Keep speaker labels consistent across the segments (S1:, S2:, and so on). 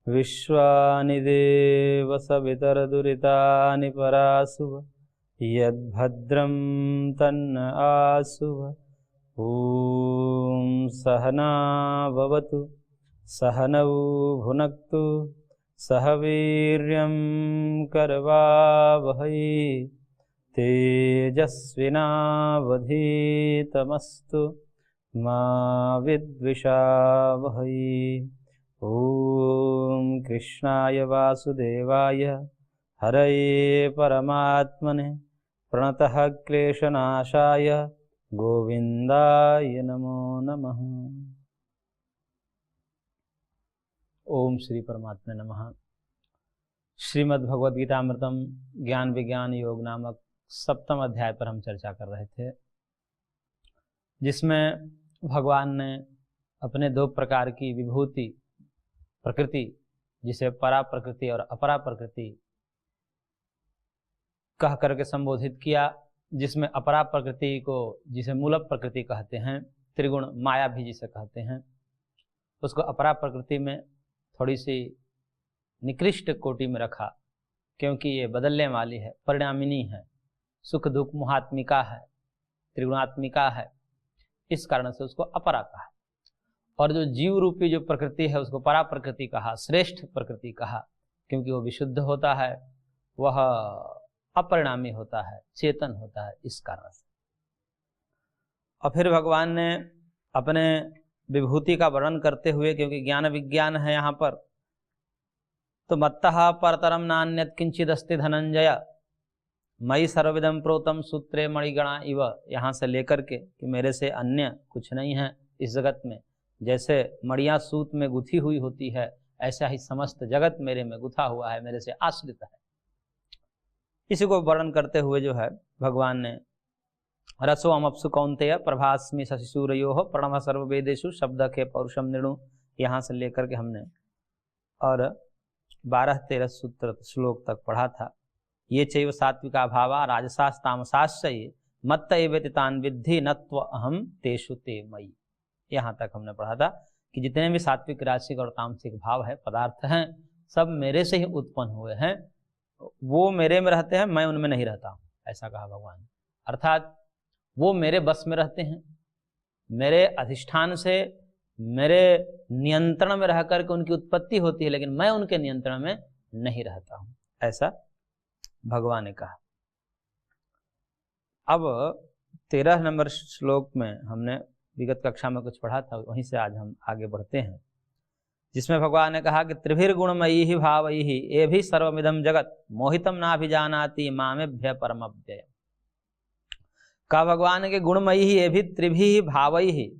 S1: विश्वानि देव सवितरदुरितानि परासुव यद्भद्रं तन्न आसुव। ॐ सहना भवतु सहनौ भुनक्तु सह वीर्यं करवावहै तेजस्विनावधीतमस्तु मा विद्विषावहै। ॐ कृष्णाय वासुदेवाय हरये परमात्मने प्रणतः क्लेशनाशाय गोविन्दाय नमो नमः। ओम श्री परमात्मा नमः। श्रीमद्भगवद्गीतामृतम ज्ञान विज्ञान योग नामक 7वें अध्याय पर हम चर्चा कर रहे थे, जिसमें भगवान ने अपने दो प्रकार की विभूति प्रकृति, जिसे परा प्रकृति और अपरा प्रकृति कह करके संबोधित किया, जिसमें अपरा प्रकृति को जिसे मूल प्रकृति कहते हैं, त्रिगुण माया भी जिसे कहते हैं, उसको अपरा प्रकृति में थोड़ी सी निकृष्ट कोटि में रखा, क्योंकि ये बदलने वाली है, परिणामिनी है, सुख दुख मोहात्मिका है, त्रिगुणात्मिका है, इस कारण से उसको अपरा कहा। और जो जीव रूपी जो प्रकृति है उसको परा प्रकृति कहा, श्रेष्ठ प्रकृति कहा, क्योंकि वो विशुद्ध होता है, वह अपरिणामी होता है, चेतन होता है, इस कारण से। और फिर भगवान ने अपने विभूति का वर्णन करते हुए, क्योंकि ज्ञान विज्ञान है यहाँ पर, तो मत्तः परतरम नान्यत् किंचिदस्ति धनंजय मयि सर्वविदं प्रोतम सूत्रे मणिगणा इव, यहाँ से लेकर के कि मेरे से अन्य कुछ नहीं है इस जगत में। जैसे मणियाँ सूत में गुथी हुई होती है, ऐसा ही समस्त जगत मेरे में गुथा हुआ है, मेरे से आश्रित है। इसी को वर्णन करते हुए जो है भगवान ने रसो अमप्सु कौन्तेय प्रभास्मि शशिसूरयोः प्रणव सर्ववेदेषु शब्दखे पौरुषम नृणु, यहाँ से लेकर के हमने और 12-13 सूत्र श्लोक तक पढ़ा था। ये चैव सात्विका भावा राजसास्तामसाश्च ये मत्त एवेति तान् विद्धि नत्व अहम तेषु ते मयि। यहाँ तक हमने पढ़ा था कि जितने भी सात्विक राजसिक और तामसिक भाव है, पदार्थ हैं, सब मेरे से ही उत्पन्न हुए हैं, वो मेरे में रहते हैं, मैं उनमें नहीं रहता हूँ, ऐसा कहा भगवान। अर्थात वो मेरे बस में रहते हैं, मेरे अधिष्ठान से, मेरे नियंत्रण में रह करके उनकी उत्पत्ति होती है, लेकिन मैं उनके नियंत्रण में नहीं रहता हूं, ऐसा भगवान ने कहा। अब 13 नंबर श्लोक में हमने विगत कक्षा में कुछ पढ़ा था, वहीं से आज हम आगे बढ़ते हैं, जिसमें भगवान ने कहा कि त्रिभिर्गुणमयी ही भावई ही ये भी सर्वमिदं जगत मोहितम नाभिजानाति मामेभ्य परमव्यय। का भगवान के गुणमयी ही ये भी त्रिभी भावई ही,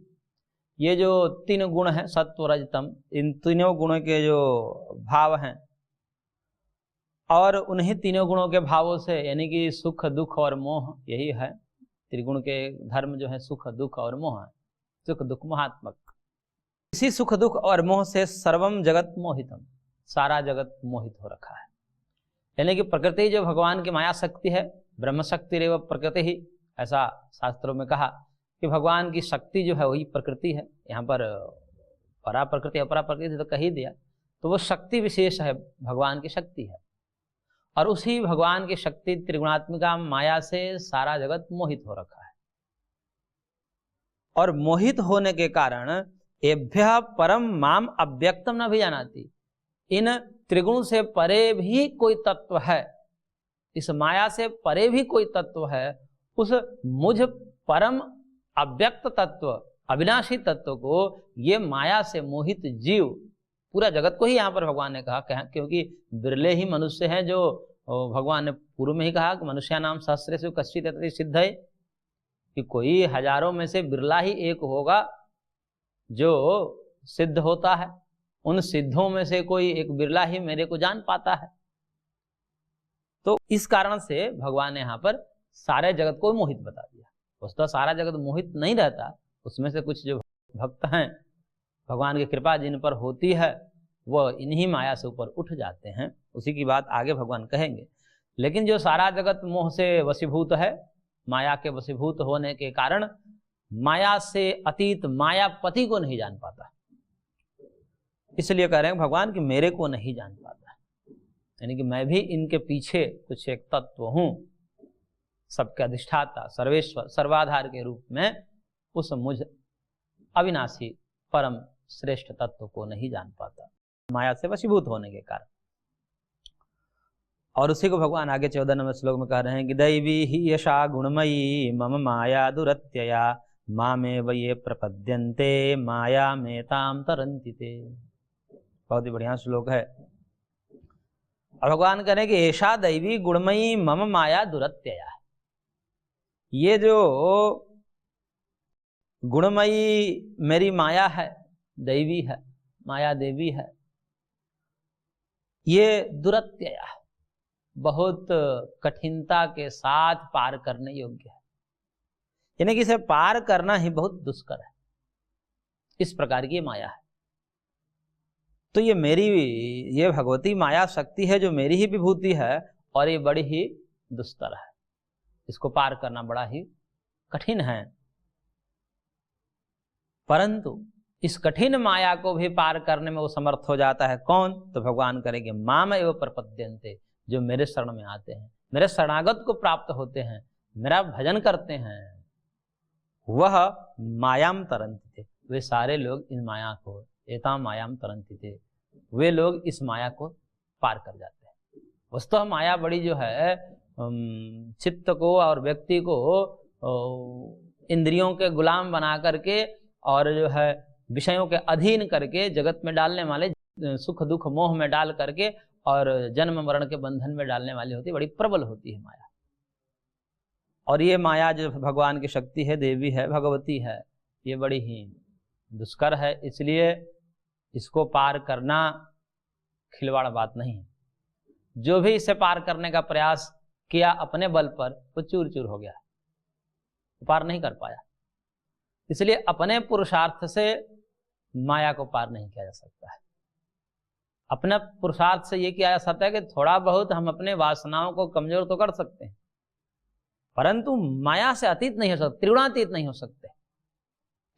S1: ये जो 3 गुण हैं सत्व रज तम, इन तीनों गुणों के जो भाव हैं, और उन्हीं तीनों गुणों के भावों से, यानी कि सुख दुख और मोह, यही है त्रिगुण के धर्म जो है, सुख दुख और मोह है, सुख दुख मोहात्मक। इसी सुख दुख और मोह से सर्वम जगत मोहितम, सारा जगत मोहित हो रखा है। यानी कि प्रकृति जो भगवान की माया शक्ति है, ब्रह्म शक्ति रेव प्रकृति ही, ऐसा शास्त्रों में कहा कि भगवान की शक्ति जो है वही प्रकृति है। यहाँ पर परा प्रकृति अपरा प्रकृति तो कह ही दिया, तो वो शक्ति विशेष है, भगवान की शक्ति है, और उसी भगवान की शक्ति त्रिगुणात्मिका माया से सारा जगत मोहित हो रखा है। और मोहित होने के कारण एभ्यः परम माम अव्यक्तम न भी जानाति, इन त्रिगुण से परे भी कोई तत्व है, इस माया से परे भी कोई तत्व है, उस मुझ परम अव्यक्त तत्व, अविनाशी तत्व को ये माया से मोहित जीव, पूरा जगत को ही यहाँ पर भगवान ने कहा, क्योंकि बिरले ही मनुष्य हैं जो, भगवान ने पूर्व में ही कहा कि मनुष्य नाम सहस्रेषु कश्चित् यतति सिद्ध है, कि कोई हजारों में से बिरला ही एक होगा जो सिद्ध होता है, उन सिद्धों में से कोई एक बिरला ही मेरे को जान पाता है। तो इस कारण से भगवान ने यहाँ पर सारे जगत को मोहित बता दिया। उसका सारा जगत मोहित नहीं रहता, उसमें से कुछ जो भक्त हैं, भगवान की कृपा जिन पर होती है, वो इन्हीं माया से ऊपर उठ जाते हैं। उसी की बात आगे भगवान कहेंगे। लेकिन जो सारा जगत मोह से वशीभूत है, माया के वशीभूत होने के कारण माया से अतीत मायापति को नहीं जान पाता। इसलिए कह रहे हैं भगवान कि मेरे को नहीं जान पाता, यानी कि मैं भी इनके पीछे कुछ एक तत्व हूं, सबके अधिष्ठाता, सर्वेश्वर, सर्वाधार के रूप में उस मुझ अविनाशी परम श्रेष्ठ तत्व को नहीं जान पाता, माया से वशीभूत होने के कारण। और उसी को भगवान आगे 14 नंबर श्लोक में कह रहे हैं कि दैवी ही यशा गुणमयी मम माया दुरत्यया मामे वये प्रपद्यन्ते माया में ताम तरन्ति ते। बहुत ही बढ़िया श्लोक है। और भगवान कह रहे हैं कि ऐसा दैवी गुणमयी मम माया दुरत्यया, ये जो गुणमयी मेरी माया है, दैवी है, माया देवी है, ये दुरत्यया बहुत कठिनता के साथ पार करने योग्य है, यानी कि इसे पार करना ही बहुत दुष्कर है। इस प्रकार की माया है। तो ये मेरी, ये भगवती माया शक्ति है जो मेरी ही विभूति है, और ये बड़ी ही दुस्तर है, इसको पार करना बड़ा ही कठिन है। परंतु इस कठिन माया को भी पार करने में वो समर्थ हो जाता है। कौन? तो भगवान करेंगे माम एव प्रपद्यन्ते, जो मेरे शरण में आते हैं, मेरे शरणागत को प्राप्त होते हैं, मेरा भजन करते हैं, वह मायाम तरन्ति थे, वे सारे लोग इन माया को, एताम मायाम तरन्ति थे, वे लोग इस माया को पार कर जाते हैं। वस्तुतः माया बड़ी जो है चित्त को और व्यक्ति को इंद्रियों के गुलाम बना करके और जो है विषयों के अधीन करके जगत में डालने वाले, सुख दुख मोह में डाल करके और जन्म मरण के बंधन में डालने वाली होती है, बड़ी प्रबल होती है माया। और ये माया जो भगवान की शक्ति है, देवी है, भगवती है, ये बड़ी ही दुष्कर है। इसलिए इसको पार करना खिलवाड़ बात नहीं है। जो भी इसे पार करने का प्रयास किया अपने बल पर, वो चूर चूर हो गया, पार नहीं कर पाया। इसलिए अपने पुरुषार्थ से माया को पार नहीं किया जा सकता है। अपने पुरुषार्थ से ये किया जा सकता है कि थोड़ा बहुत हम अपने वासनाओं को कमजोर तो कर सकते हैं, परंतु माया से अतीत नहीं हो सकते, त्रिगुणातीत नहीं हो सकते।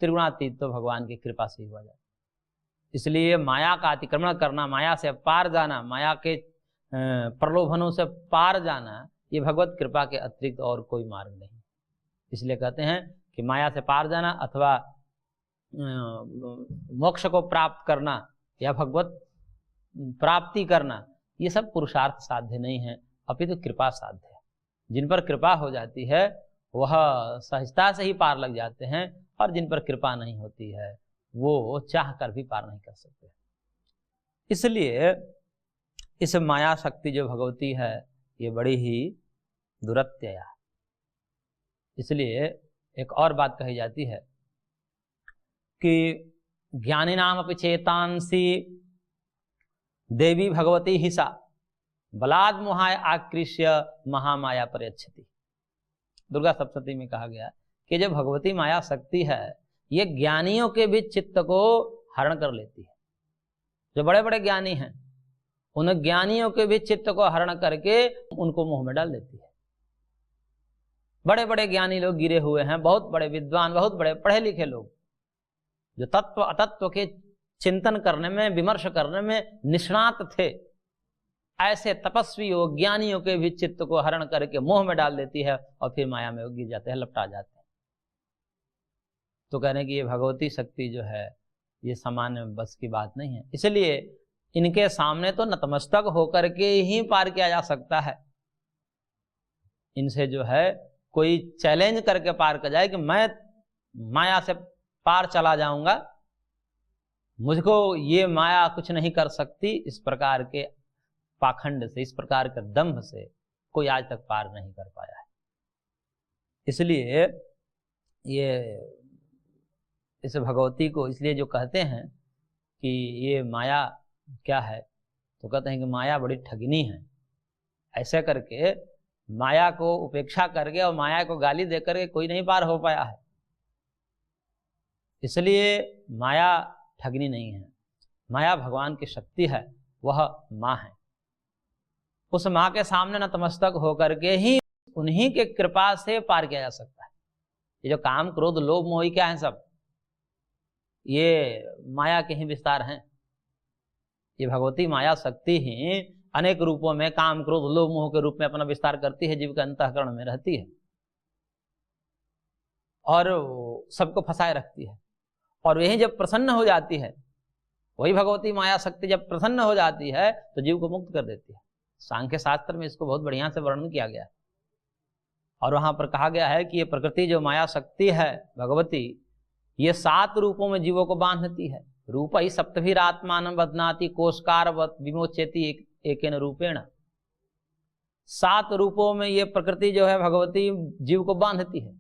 S1: त्रिगुणातीत तो भगवान की कृपा से ही हो जाए। इसलिए माया का अतिक्रमण करना, माया से पार जाना, माया के प्रलोभनों से पार जाना, ये भगवत कृपा के अतिरिक्त और कोई मार्ग नहीं। इसलिए कहते हैं कि माया से पार जाना अथवा मोक्ष को प्राप्त करना या भगवत प्राप्ति करना, ये सब पुरुषार्थ साध्य नहीं है, अपितु कृपा साध्य है। जिन पर कृपा हो जाती है वह सहजता से ही पार लग जाते हैं, और जिन पर कृपा नहीं होती है वो चाह कर भी पार नहीं कर सकते। इसलिए इस माया शक्ति जो भगवती है, ये बड़ी ही दुरत्यया। इसलिए एक और बात कही जाती है कि ज्ञानी नाम अपि चेतांसी देवी भगवती हिसा बलाद मोहाय आकृष्य महामाया पर्यच्छति। दुर्गा सप्तशती में कहा गया कि जो भगवती माया शक्ति है, ये ज्ञानियों के भी चित्त को हरण कर लेती है। जो बड़े बड़े ज्ञानी हैं, उन ज्ञानियों के भी चित्त को हरण करके उनको मोह में डाल देती है। बड़े बड़े ज्ञानी लोग गिरे हुए हैं, बहुत बड़े विद्वान, बहुत बड़े पढ़े लिखे लोग, जो तत्व अतत्व के चिंतन करने में, विमर्श करने में निष्णात थे, ऐसे तपस्वियों ज्ञानियों के भी चित्त को हरण करके मोह में डाल देती है, और फिर माया में गिर जाते हैं, लपटा जाते हैं। तो कह रहे हैं कि ये भगवती शक्ति जो है, ये सामान्य बस की बात नहीं है। इसलिए इनके सामने तो नतमस्तक होकर के ही पार किया जा सकता है। इनसे जो है कोई चैलेंज करके पार कर जाए कि मैं माया से पार चला जाऊंगा, मुझको ये माया कुछ नहीं कर सकती, इस प्रकार के पाखंड से, इस प्रकार के दंभ से कोई आज तक पार नहीं कर पाया है। इसलिए ये इस भगवती को इसलिए जो कहते हैं कि ये माया क्या है, तो कहते हैं कि माया बड़ी ठगिनी है। ऐसे करके माया को उपेक्षा करके और माया को गाली दे करके कोई नहीं पार हो पाया है। इसलिए माया ठगनी नहीं है, माया भगवान की शक्ति है, वह माँ है। उस माँ के सामने नतमस्तक होकर के ही उन्हीं के कृपा से पार किया जा सकता है। ये जो काम क्रोध लोभ मोह क्या है, सब ये माया के ही विस्तार हैं। ये भगवती माया शक्ति ही अनेक रूपों में काम क्रोध लोभ मोह के रूप में अपना विस्तार करती है, जीव के अंतःकरण में रहती है और सबको फंसाए रखती है। और यही जब प्रसन्न हो जाती है, वही भगवती माया शक्ति जब प्रसन्न हो जाती है तो जीव को मुक्त कर देती है। सांख्य शास्त्र में इसको बहुत बढ़िया से वर्णन किया गया है और वहां पर कहा गया है कि ये प्रकृति जो माया शक्ति है भगवती, ये 7 रूपों में जीवों को बांधती है। रूप ही सप्तभिरात्मान बदनाति कोशकारवत विमोचेति एकेन रूपेण। 7 रूपों में ये प्रकृति जो है भगवती जीव को बांधती है।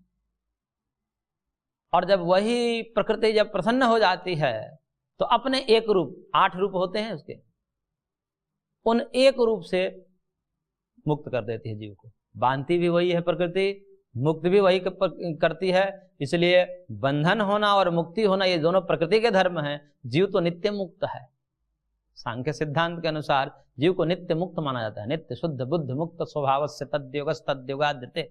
S1: और जब वही प्रकृति जब प्रसन्न हो जाती है तो अपने एक रूप, 8 रूप होते हैं उसके, उन एक रूप से मुक्त कर देती है जीव को। बांधती भी वही है प्रकृति, मुक्त भी वही करती है। इसलिए बंधन होना और मुक्ति होना ये दोनों प्रकृति के धर्म हैं। जीव तो नित्य मुक्त है। सांख्य सिद्धांत के अनुसार जीव को नित्य मुक्त माना जाता है। नित्य शुद्ध बुद्ध मुक्त स्वभाव से तद्योगाद्यते,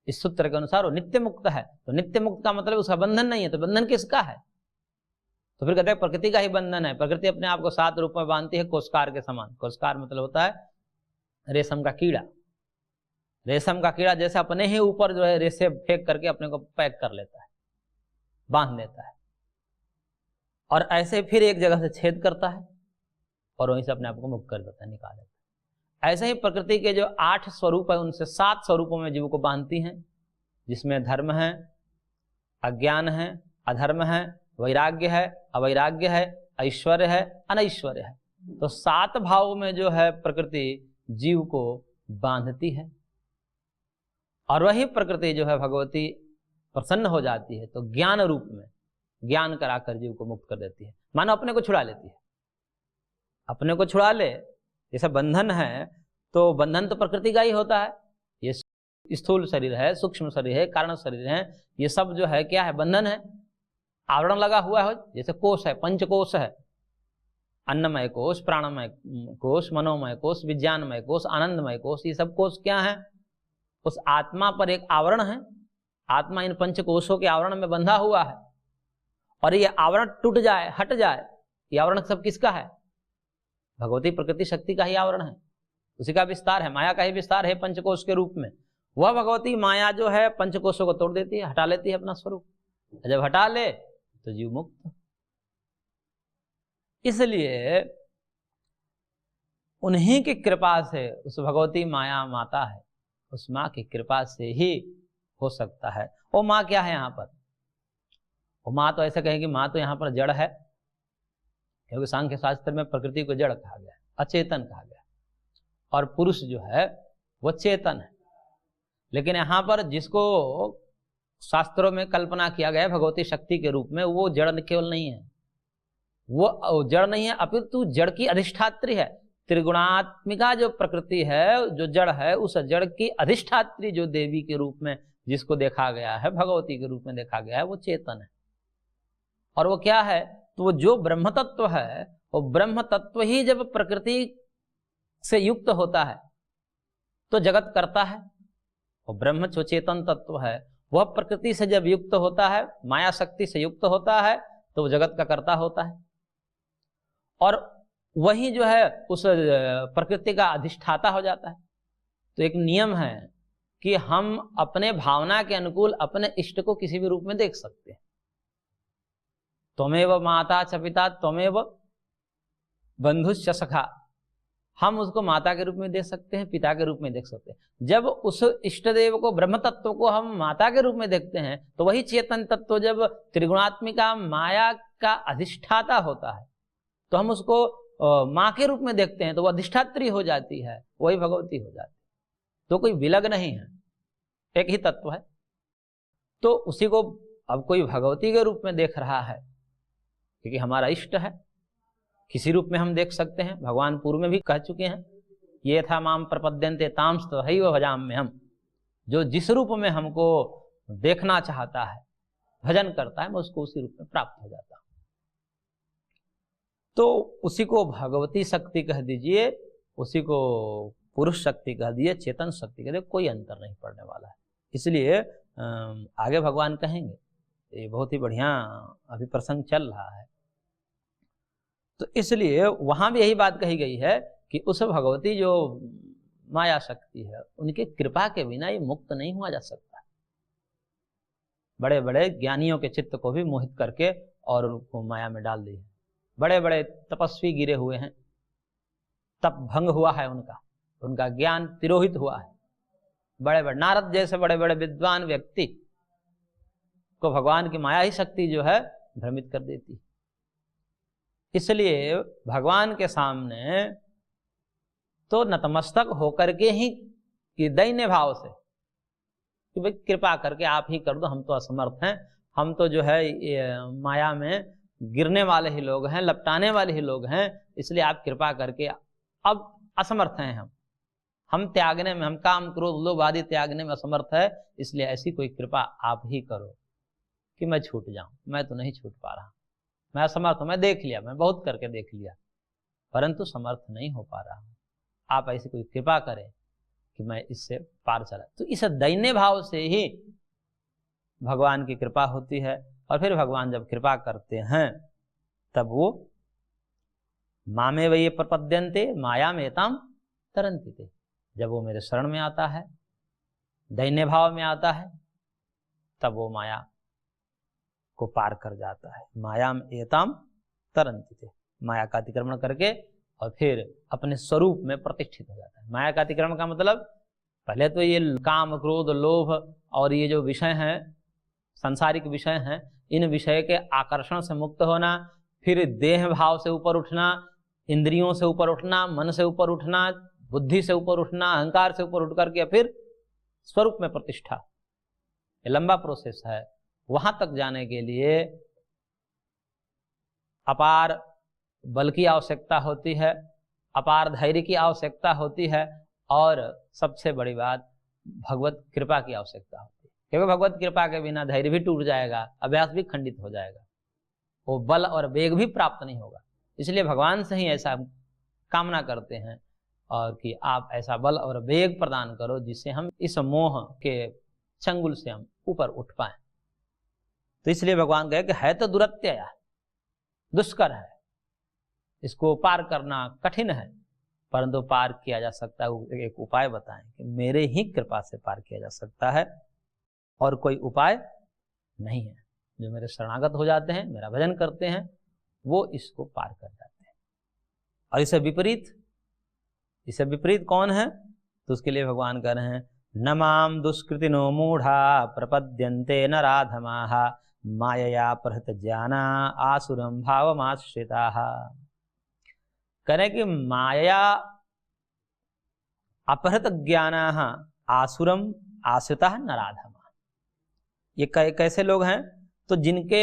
S1: इस सूत्र के अनुसार वो नित्य मुक्त है। तो नित्य मुक्त का मतलब उसका बंधन नहीं है। तो बंधन किसका है? तो फिर कहते हैं प्रकृति का ही बंधन है। प्रकृति अपने आप को 7 रूप में बांधती है कोशकार के समान। कोशकार मतलब होता है रेशम का कीड़ा। रेशम का कीड़ा जैसे अपने ही ऊपर जो है रेशे फेंक करके अपने को पैक कर लेता है, बांध लेता है, और ऐसे फिर एक जगह से छेद करता है और वहीं से अपने आप को मुक्त कर देता है, निकाल देता है। ऐसे ही प्रकृति के जो 8 स्वरूप है उनसे 7 स्वरूपों में जीव को बांधती हैं, जिसमें धर्म है, अज्ञान है, अधर्म है, वैराग्य है, अवैराग्य है, ऐश्वर्य है, अनैश्वर्य है। तो 7 भावों में जो है प्रकृति जीव को बांधती है। और वही प्रकृति जो है भगवती प्रसन्न हो जाती है तो ज्ञान रूप में ज्ञान कराकर जीव को मुक्त कर देती है। मानो अपने को छुड़ा लेती है। अपने को छुड़ा ले, जैसे बंधन है तो बंधन तो प्रकृति का ही होता है। ये स्थूल शरीर है, सूक्ष्म शरीर है, कारण शरीर है, ये सब जो है क्या है? बंधन है, आवरण लगा हुआ है। जैसे कोश है, पंचकोश है, अन्नमय कोश, प्राणमय कोश, मनोमय कोश, विज्ञानमय कोश, आनंदमय कोश। ये सब कोश क्या है? उस आत्मा पर एक आवरण है। आत्मा इन पंचकोशों के आवरण में बंधा हुआ है और ये आवरण टूट जाए, हट जाए, ये आवरण सब किसका है? भगवती प्रकृति शक्ति का ही आवरण है, उसी का विस्तार है, माया का ही विस्तार है पंचकोश के रूप में। वह भगवती माया जो है पंचकोशों को तोड़ देती है, हटा लेती है अपना स्वरूप। जब हटा ले तो जीव मुक्त। इसलिए उन्हीं की कृपा से, उस भगवती माया माता है, उस माँ की कृपा से ही हो सकता है। वो माँ क्या है यहाँ पर? वो माँ तो ऐसे कहेंगे माँ तो यहाँ पर जड़ है, क्योंकि सांख्य शास्त्र में प्रकृति को जड़ कहा गया, अचेतन कहा गया, और पुरुष जो है वो चेतन है। लेकिन यहाँ पर जिसको शास्त्रों में कल्पना किया गया है भगवती शक्ति के रूप में, वो जड़ केवल नहीं है, वो जड़ नहीं है, अपितु जड़ की अधिष्ठात्री है। त्रिगुणात्मिका जो प्रकृति है, जो जड़ है, उस जड़ की अधिष्ठात्री जो देवी के रूप में जिसको देखा गया है, भगवती के रूप में देखा गया है, वो चेतन है। और वो क्या है? तो वो जो ब्रह्म तत्व है, वो ब्रह्म तत्व ही जब प्रकृति से युक्त होता है तो जगत करता है। वो ब्रह्म जो चेतन तत्व है, वह प्रकृति से जब युक्त होता है, माया शक्ति से युक्त होता है, तो वो जगत का कर्ता होता है। और वही जो है उस प्रकृति का अधिष्ठाता हो जाता है। तो एक नियम है कि हम अपने भावना के अनुकूल अपने इष्ट को किसी भी रूप में देख सकते हैं। त्वमेव माता च पिता त्वमेव बंधुश्च सखा। हम उसको माता के रूप में देख सकते हैं, पिता के रूप में देख सकते हैं। जब उस इष्ट देव को, ब्रह्म तत्व को हम माता के रूप में देखते हैं, तो वही चेतन तत्व जब त्रिगुणात्मिका माया का अधिष्ठाता होता है तो हम उसको माँ के रूप में देखते हैं, तो वो अधिष्ठात्री हो जाती है, वही भगवती हो जाती है। तो कोई विलग नहीं है, एक ही तत्व है। तो उसी को अब कोई भगवती के रूप में देख रहा है, क्योंकि हमारा इष्ट है, किसी रूप में हम देख सकते हैं। भगवान पूर्व में भी कह चुके हैं, ये था माम प्रपद्यन्ते तांस तथैव भजाम्यहम्। हम जो जिस रूप में हमको देखना चाहता है, भजन करता है, मैं उसको उसी रूप में प्राप्त हो जाता हूं। तो उसी को भगवती शक्ति कह दीजिए, उसी को पुरुष शक्ति कह दीजिए, चेतन शक्ति कह दीजिए, कोई अंतर नहीं पड़ने वाला है। इसलिए आगे भगवान कहेंगे, ये बहुत ही बढ़िया अभी प्रसंग चल रहा है। तो इसलिए वहां भी यही बात कही गई है कि उस भगवती जो माया शक्ति है, उनके कृपा के बिना ये मुक्त नहीं हुआ जा सकता। बड़े बड़े ज्ञानियों के चित्त को भी मोहित करके और उनको माया में डाल दी है। बड़े बड़े तपस्वी गिरे हुए हैं, तप भंग हुआ है उनका, उनका ज्ञान तिरोहित हुआ है। बड़े बड़े नारद जैसे बड़े बड़े विद्वान व्यक्ति को भगवान की माया ही शक्ति जो है भ्रमित कर देती। इसलिए भगवान के सामने तो नतमस्तक होकर के ही कि दैन्य भाव से कि भाई कृपा करके आप ही कर दो, हम तो असमर्थ हैं, हम तो जो है माया में गिरने वाले ही लोग हैं, लपटाने वाले ही लोग हैं, इसलिए आप कृपा करके, अब असमर्थ हैं हम त्यागने में, हम काम क्रोध लोभ आदि त्यागने में असमर्थ है, इसलिए ऐसी कोई कृपा आप ही करो कि मैं छूट जाऊं। मैं तो नहीं छूट पा रहा, मैं असमर्थ हूं, मैं देख लिया, मैं बहुत करके देख लिया, परंतु समर्थ नहीं हो पा रहा हूं। आप ऐसी कोई कृपा करें कि मैं इससे पार चला। तो इस दैन्य भाव से ही भगवान की कृपा होती है। और फिर भगवान जब कृपा करते हैं तब वो मामे वही प्रपद्यन्ते माया में ताम तरन्ति ते, जब वो मेरे शरण में आता है, दैन्य भाव में आता है, तब वो माया को पार कर जाता है। माया में एताम तरन्ति ते, माया का अतिक्रमण करके और फिर अपने स्वरूप में प्रतिष्ठित हो जाता है। माया का अतिक्रमण का मतलब पहले तो ये काम क्रोध लोभ और ये जो विषय हैं, सांसारिक विषय हैं, इन विषय के आकर्षण से मुक्त होना, फिर देह भाव से ऊपर उठना, इंद्रियों से ऊपर उठना, मन से ऊपर उठना, बुद्धि से ऊपर उठना, अहंकार से ऊपर उठ करके फिर स्वरूप में प्रतिष्ठा। ये लंबा प्रोसेस है। वहां तक जाने के लिए अपार बल की आवश्यकता होती है, अपार धैर्य की आवश्यकता होती है, और सबसे बड़ी बात भगवत कृपा की आवश्यकता होती है। क्योंकि भगवत कृपा के बिना धैर्य भी टूट जाएगा, अभ्यास भी खंडित हो जाएगा, वो बल और वेग भी प्राप्त नहीं होगा। इसलिए भगवान से ही ऐसा कामना करते हैं और कि आप ऐसा बल और वेग प्रदान करो जिससे हम इस मोह के चंगुल से हम ऊपर उठ पाए। तो इसलिए भगवान कहे कि है तो दुरत्यय, दुष्कर है, इसको पार करना कठिन है, परंतु पार किया जा सकता है। एक उपाय बताएं कि मेरे ही कृपा से पार किया जा सकता है, और कोई उपाय नहीं है। जो मेरे शरणागत हो जाते हैं, मेरा भजन करते हैं, वो इसको पार कर जाते हैं। और इससे विपरीत कौन है? तो उसके लिए भगवान कह रहे हैं, न माम दुष्कृतिनो मूढ़ा प्रपद्यन्ते नराधमाः मायया प्रहत ज्ञाना आसुरम भावमाश्रिताः। करें कि माया अपहृत ज्ञानाः आसुरम आश्रिताः नराधमा। ये कैसे लोग हैं? तो जिनके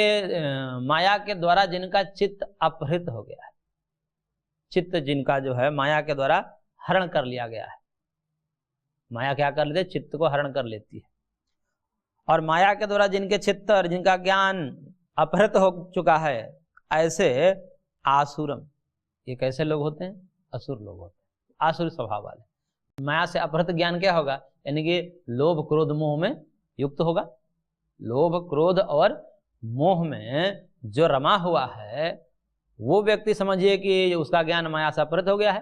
S1: माया के द्वारा जिनका चित्त अपहृत हो गया है, चित्त जिनका जो है माया के द्वारा हरण कर लिया गया है। माया क्या कर लेती है? चित्त को हरण कर लेती है। और माया के द्वारा जिनके चित्त और जिनका ज्ञान अपहृत हो चुका है, ऐसे आसुरम, ये कैसे लोग होते हैं? असुर लोग होते हैं, आसुर स्वभाव वाले। माया से अपहृत ज्ञान क्या होगा? यानी कि लोभ क्रोध मोह में युक्त होगा। लोभ क्रोध और मोह में जो रमा हुआ है, वो व्यक्ति समझिए कि उसका ज्ञान माया से अपहृत हो गया है।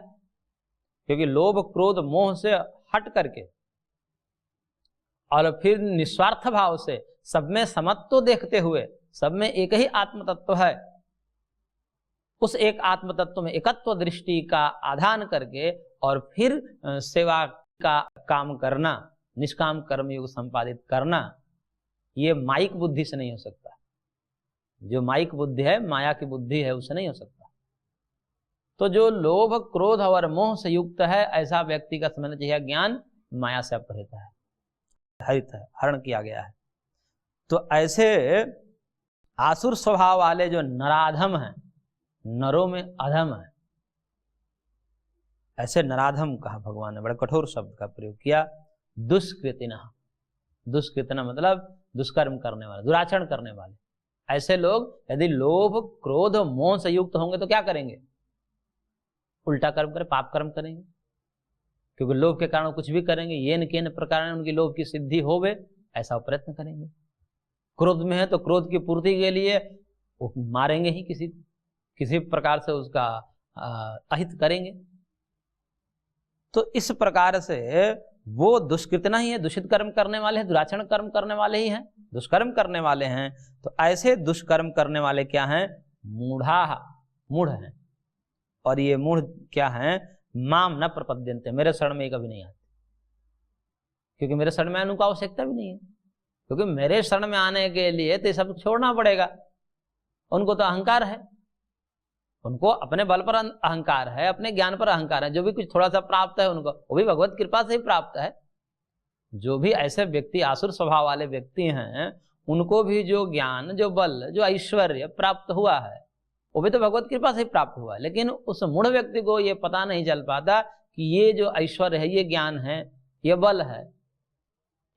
S1: क्योंकि लोभ क्रोध मोह से हट करके और फिर निस्वार्थ भाव से सब में समत्व देखते हुए, सब में एक ही आत्म तत्व है, उस एक आत्म तत्व में एकत्व दृष्टि का आधान करके और फिर सेवा का काम करना, निष्काम कर्मयोग संपादित करना, ये माइक बुद्धि से नहीं हो सकता। जो माइक बुद्धि है, माया की बुद्धि है, उससे नहीं हो सकता। तो जो लोभ क्रोध और मोह से युक्त है, ऐसा व्यक्ति का समझना चाहिए ज्ञान माया से अपहृत है, हरित है, हरण किया गया है। तो ऐसे आसुर स्वभाव वाले जो नराधम हैं, नरों में अधम है, ऐसे नराधम कहा भगवान ने, बड़े कठोर शब्द का प्रयोग किया। दुष्कृतिना, दुष्कृतिना मतलब दुष्कर्म करने वाले, दुराचरण करने वाले। ऐसे लोग यदि लोभ क्रोध मोह से युक्त होंगे तो क्या करेंगे? उल्टा कर्म करें, पाप कर्म करेंगे। क्योंकि लोभ के कारण कुछ भी करेंगे, ये न के न प्रकार उनकी लोभ की सिद्धि होवे, ऐसा प्रयत्न करेंगे। क्रोध में है तो क्रोध की पूर्ति के लिए वो मारेंगे ही किसी प्रकार से उसका अहित करेंगे। तो इस प्रकार से वो दुष्कृतना ही है, दूषित कर्म करने वाले हैं, दुराचरण कर्म करने वाले ही हैं, दुष्कर्म करने वाले हैं। तो ऐसे दुष्कर्म करने वाले क्या हैं? मूढ़ा, मूढ़ हैं। और ये मूढ़ क्या हैं? माम न प्रपद्यन्ते, मेरे शरण में कभी नहीं आते, क्योंकि मेरे शरण में आने की आवश्यकता भी नहीं है। क्योंकि मेरे शरण में आने के लिए तो सब छोड़ना पड़ेगा। उनको तो अहंकार है, उनको अपने बल पर अहंकार है, अपने ज्ञान पर अहंकार है। जो भी कुछ थोड़ा सा प्राप्त है उनको, वो भी भगवत कृपा से ही प्राप्त है। जो भी ऐसे व्यक्ति आसुर स्वभाव वाले व्यक्ति हैं, उनको भी जो ज्ञान, जो बल, जो ऐश्वर्य प्राप्त हुआ है, वो भी तो भगवत कृपा से ही प्राप्त हुआ है। लेकिन उस मूढ़ व्यक्ति को ये पता नहीं चल पाता कि ये जो ऐश्वर्य है, ये ज्ञान है, ये बल है,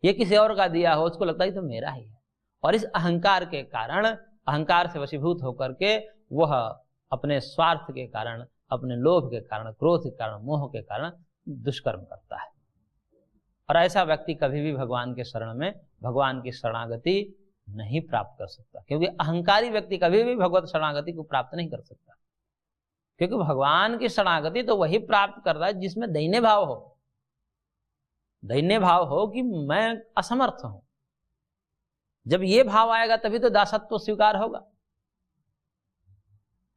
S1: ये किसी और का दिया हो। उसको लगता है तो मेरा ही है। और इस अहंकार के कारण, अहंकार से वशीभूत होकर के वह अपने स्वार्थ के कारण, अपने लोभ के कारण, क्रोध के कारण, मोह के कारण दुष्कर्म करता है। और ऐसा व्यक्ति कभी भी भगवान के शरण में, भगवान की शरणागति नहीं प्राप्त कर सकता। क्योंकि अहंकारी व्यक्ति कभी भी भगवत शरणागति को प्राप्त नहीं कर सकता। क्योंकि भगवान की शरणागति तो वही प्राप्त करता है जिसमें दैन्य भाव हो। दैन्य भाव हो कि मैं असमर्थ हूं। जब ये भाव आएगा तभी तो दासत्व स्वीकार होगा।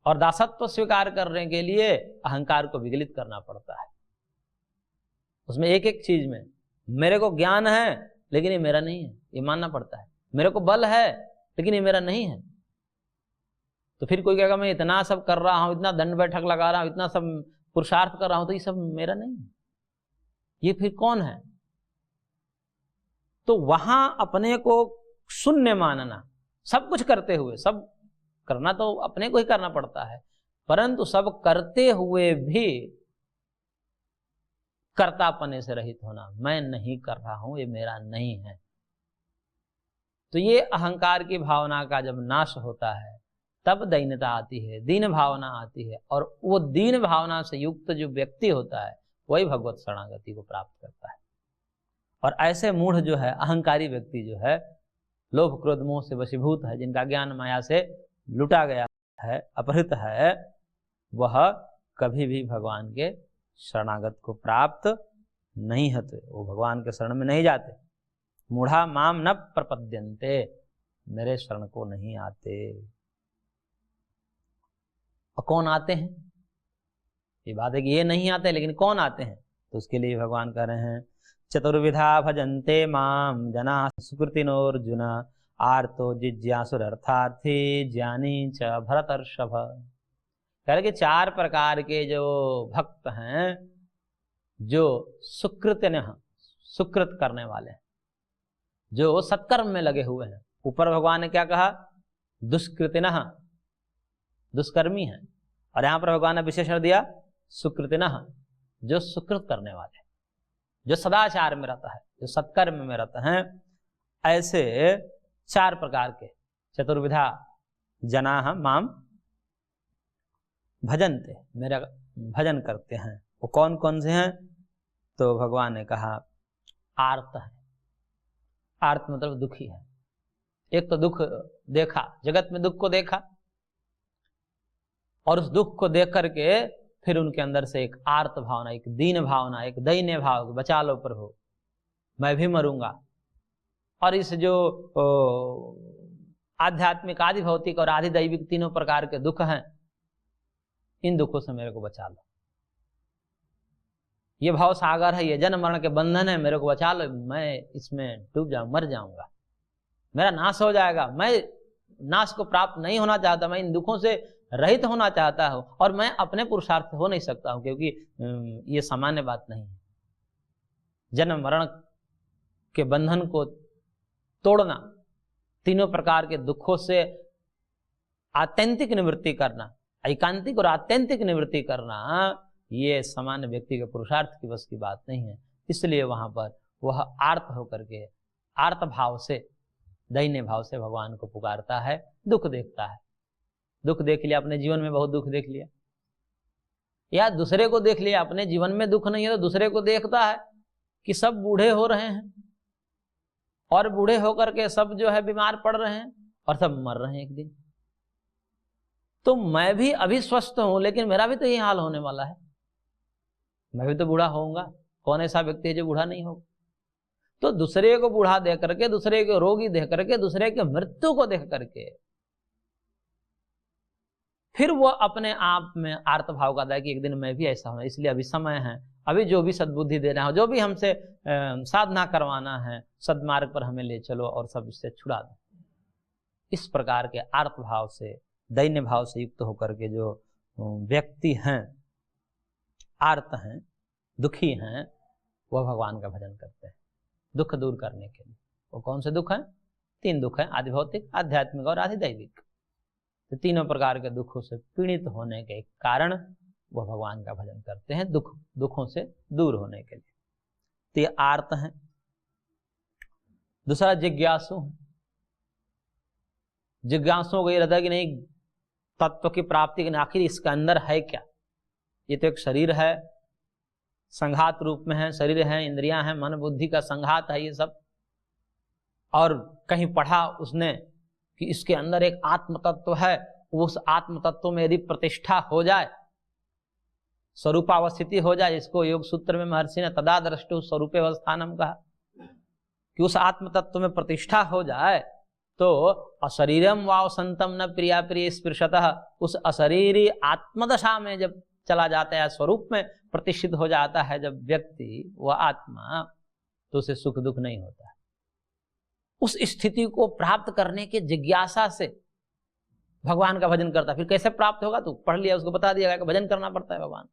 S1: और दासत्व स्वीकार करने के लिए अहंकार को विगलित करना पड़ता है। उसमें एक एक चीज में मेरे को ज्ञान है लेकिन ये मेरा नहीं है, ये मानना पड़ता है। मेरे को बल है लेकिन ये मेरा नहीं है। तो फिर कोई कहेगा मैं इतना सब कर रहा हूं, इतना दंड बैठक लगा रहा हूं, इतना सब पुरुषार्थ कर रहा हूं, तो ये सब मेरा नहीं है, ये फिर कौन है? तो वहां अपने को शून्य मानना, सब कुछ करते हुए, सब करना तो अपने को ही करना पड़ता है, परंतु सब करते हुए भी कर्तापने से रहित होना, मैं नहीं कर रहा हूं, ये मेरा नहीं है। तो ये अहंकार की भावना का जब नाश होता है तब दैन्यता आती है, दीन भावना आती है। और वो दीन भावना से युक्त जो व्यक्ति होता है वही भगवत शरणागति को प्राप्त करता है। और ऐसे मूढ़ जो है, अहंकारी व्यक्ति जो है, लोभ क्रोध मोह से वशीभूत है, जिनका ज्ञान माया से लुटा गया है, अपहृत है, वह कभी भी भगवान के शरणागत को प्राप्त नहीं होते, वो भगवान के शरण में नहीं जाते। मूढ़ा माम न प्रपद्यन्ते, मेरे शरण को नहीं आते। और कौन आते हैं? ये बात है कि ये नहीं आते, लेकिन कौन आते हैं? तो उसके लिए भगवान कह रहे हैं, चतुर्विधा भजन्ते माम जना सुकृतिनोर्जुन आर्तो जिज्ञासुरर्थार्थी ज्ञानी च भरतर्षभ। कह रहे कि 4 प्रकार के जो भक्त हैं, जो सुकृतिनः, सुकृत करने वाले हैं, जो सत्कर्म में लगे हुए हैं। ऊपर भगवान ने क्या कहा? दुष्कृतिनः, दुष्कर्मी हैं। और यहां पर भगवान ने विशेषण दिया सुकृतिनः, जो सुकृत करने वाले, जो सदाचार में रहता है, जो सत्कर्म में रहते हैं। ऐसे 4 प्रकार के चतुर्विधा जनाः माम भजन्ते, मेरा भजन करते हैं। वो कौन कौन से हैं? तो भगवान ने कहा आर्त है। आर्त मतलब दुखी है। एक तो दुख देखा, जगत में दुख को देखा, और उस दुख को देख करके फिर उनके अंदर से एक आर्त भावना, एक दीन भावना, एक दैन्य भाव, बचा लो प्रभु, मैं भी मरूंगा। और इस जो आध्यात्मिक, आदि भौतिक और आदि दैविक तीनों प्रकार के दुख हैं, इन दुखों से मेरे को बचा लो। ये भाव सागर है, ये जन्म मरण के बंधन है, मेरे को बचा लो, मैं इसमें डूब जाऊं, मर जाऊंगा, मेरा नाश हो जाएगा। मैं नाश को प्राप्त नहीं होना चाहता, मैं इन दुखों से रहित होना चाहता हूं। और मैं अपने पुरुषार्थ हो नहीं सकता हूं, क्योंकि ये सामान्य बात नहीं है। जन्म मरण के बंधन को तोड़ना, तीनों प्रकार के दुखों से आत्यंतिक निवृत्ति करना, एकांतिक और आत्यंतिक निवृत्ति करना, ये सामान्य व्यक्ति के पुरुषार्थ की बस की बात नहीं है। इसलिए वहां पर वह आर्त होकर के, आर्त भाव से, दैन्य भाव से भगवान को पुकारता है, दुख देखता है। दुख देख लिया, अपने जीवन में बहुत दुख देख लिया, या दूसरे को देख लिया, अपने जीवन में दुख नहीं है तो दूसरे को देखता है कि सब बूढ़े हो रहे हैं, और बूढ़े होकर के सब जो है बीमार पड़ रहे हैं, और सब मर रहे हैं एक दिन। तो मैं भी अभी स्वस्थ हूं, लेकिन मेरा भी तो यही हाल होने वाला है, मैं भी तो बूढ़ा होऊंगा। कौन ऐसा व्यक्ति है जो बूढ़ा नहीं होगा? तो दूसरे को बूढ़ा देख करके, दूसरे को रोगी देख करके, दूसरे के मृत्यु को देख करके फिर वो अपने आप में आर्त भाव का था कि एक दिन मैं भी ऐसा हूं, इसलिए अभी समय है, अभी जो भी सद्बुद्धि देना हो, जो भी हमसे साधना करवाना है, सद्मार्ग पर हमें ले चलो और सब इससे छुड़ा दो। इस प्रकार के आर्त भाव से, दैन्य भाव से युक्त होकर के जो व्यक्ति हैं, आर्त हैं, दुखी हैं, वह भगवान का भजन करते हैं दुख दूर करने के लिए। वो कौन से दुख हैं? 3 दुख हैं, आधि भौतिक, आध्यात्मिक और आधि दैविक। तो तीनों प्रकार के दुखों से पीड़ित होने के कारण वह भगवान का भजन करते हैं, दुखों से दूर होने के लिए। तो ये आर्त हैं। दूसरा जिज्ञासु है। जिज्ञासुओं को ये रहता है कि नहीं, तत्व की प्राप्ति के आखिर इसके अंदर है क्या? ये तो एक शरीर है, संघात रूप में है, शरीर है, इंद्रियां हैं, मन बुद्धि का संघात है ये सब। और कहीं पढ़ा उसने कि इसके अंदर एक आत्म तत्व है, उस आत्म तत्व में यदि प्रतिष्ठा हो जाए, स्वरूपावस्थिति हो जाए, इसको योग सूत्र में महर्षि ने तदा द्रष्टु स्वरूपे अवस्थानम कहा, कि उस आत्म तत्व में प्रतिष्ठा हो जाए तो अशरीरम वाव संतम न प्रिया प्रिय स्पृशतः, उस अशरीरी आत्मदशा में जब चला जाता है, स्वरूप में प्रतिष्ठित हो जाता है जब व्यक्ति, वह आत्मा, तो उसे सुख दुख नहीं होता है। उस स्थिति को प्राप्त करने की जिज्ञासा से भगवान का भजन करता। फिर कैसे प्राप्त होगा? तो पढ़ लिया, उसको बता दिया कि भजन करना पड़ता है भगवान।